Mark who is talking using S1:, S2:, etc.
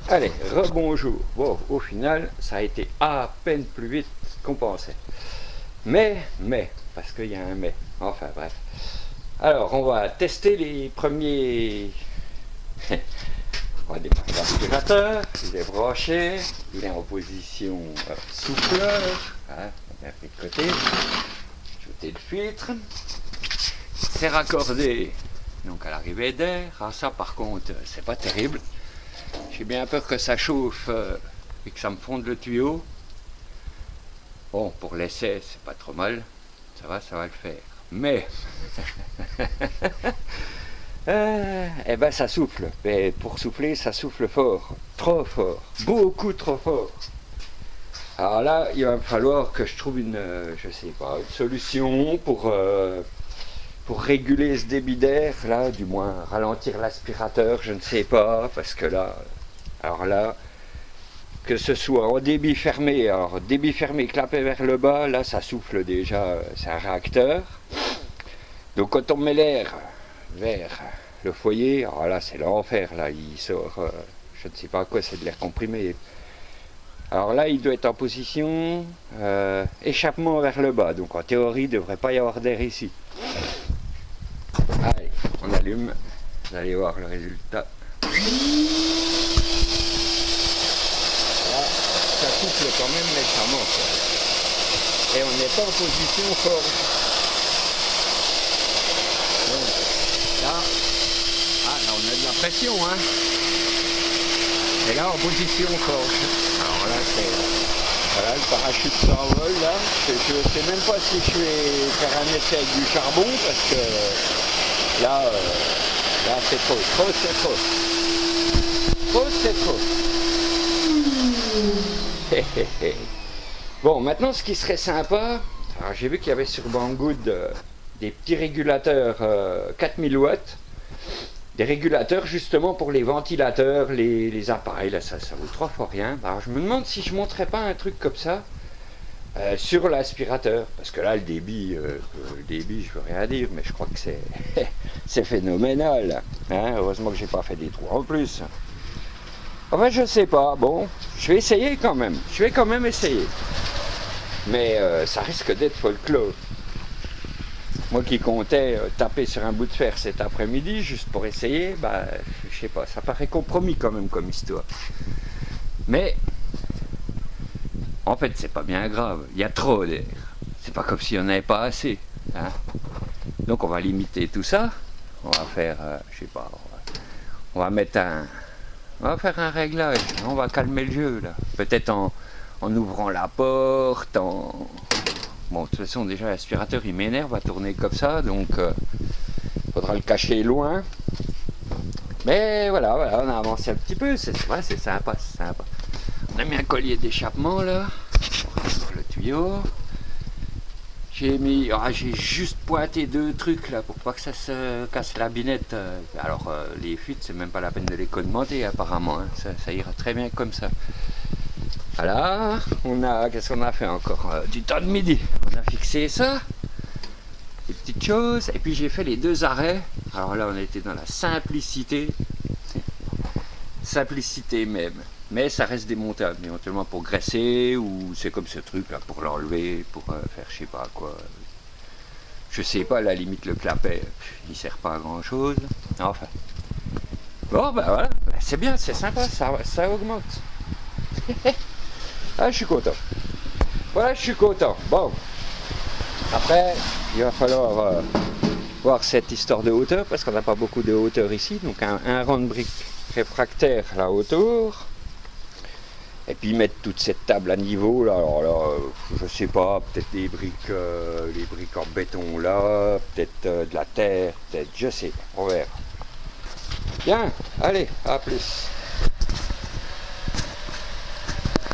S1: Allez, rebonjour. Bon, au final, ça a été à peine plus vite qu'on pensait. Parce qu'il y a un mais. Enfin, bref. Alors, on va tester les premiers... On va démarrer l'aspirateur, il est branché, il est en position souffleur, hein, on va faire de côté, ajouter le filtre, c'est raccordé donc à l'arrivée d'air. Ah, ça par contre c'est pas terrible, j'ai bien peur que ça chauffe et que ça me fonde le tuyau. Bon, pour l'essai c'est pas trop mal, ça va le faire, mais eh ben ça souffle, mais pour souffler ça souffle fort, trop fort, beaucoup trop fort. Alors là il va me falloir que je trouve une, je sais pas, une solution pour réguler ce débit d'air, là du moins ralentir l'aspirateur, je ne sais pas, parce que là, alors là, que ce soit en débit fermé, alors débit fermé clapé vers le bas, là ça souffle déjà, c'est un réacteur. Donc quand on met l'air vers le foyer, alors là c'est l'enfer, là il sort, je ne sais pas quoi, c'est de l'air comprimé. Alors là il doit être en position échappement vers le bas, donc en théorie il ne devrait pas y avoir d'air ici. Allez, on allume, vous allez voir le résultat. Là, ça souffle quand même méchamment, quoi. Et on n'est pas en position forte. Là, on a de la pression, hein. Et là, en position forte. Alors là, voilà, le parachute s'envole, là. Je ne sais même pas si je vais faire un essai avec du charbon, parce que là, c'est trop. Trop, c'est trop. Trop, c'est trop. Bon, maintenant, ce qui serait sympa, alors j'ai vu qu'il y avait sur Banggood des petits régulateurs 4000 watts, des régulateurs justement pour les ventilateurs, les appareils, là ça vaut 3 fois rien. Alors je me demande si je ne monterais pas un truc comme ça sur l'aspirateur, parce que là le débit je veux rien dire, mais je crois que c'est c'est phénoménal, hein. Heureusement que j'ai pas fait des trous en plus. Enfin je sais pas, bon, je vais essayer quand même, je vais quand même essayer, mais ça risque d'être folklore. Moi qui comptais taper sur un bout de fer cet après-midi juste pour essayer, bah je sais pas, ça paraît compromis quand même comme histoire. Mais en fait c'est pas bien grave, il y a trop d'air. C'est pas comme s'il n'y en avait pas assez, hein. Donc on va limiter tout ça. On va faire, je sais pas, on va faire un réglage. On va calmer le jeu là. Peut-être en ouvrant la porte, bon, de toute façon, déjà l'aspirateur il m'énerve à tourner comme ça, donc faudra le cacher loin. Mais voilà, on a avancé un petit peu, c'est vrai, c'est sympa, c'est sympa. On a mis un collier d'échappement là, pour le tuyau. J'ai juste pointé 2 trucs là pour pas que ça se casse la binette. Alors les fuites, c'est même pas la peine de les commenter apparemment, hein. Ça ira très bien comme ça. Voilà, qu'est-ce qu'on a fait encore du temps de midi, on a fixé ça, des petites choses, et puis j'ai fait les 2 arrêts. Alors là on était dans la simplicité même, mais ça reste démontable, éventuellement pour graisser, ou c'est comme ce truc là pour l'enlever, pour faire je sais pas quoi, je sais pas, à la limite le clapet, il sert pas à grand chose, enfin. Bon ben voilà, c'est bien, c'est sympa, ça augmente. Ah, je suis content. Voilà, je suis content. Bon. Après, il va falloir voir cette histoire de hauteur, parce qu'on n'a pas beaucoup de hauteur ici. Donc un rang de briques réfractaires là autour. Et puis mettre toute cette table à niveau là. Alors là, je sais pas, peut-être les briques en béton là, peut-être de la terre, peut-être, je sais pas, on verra. Bien, allez, à plus.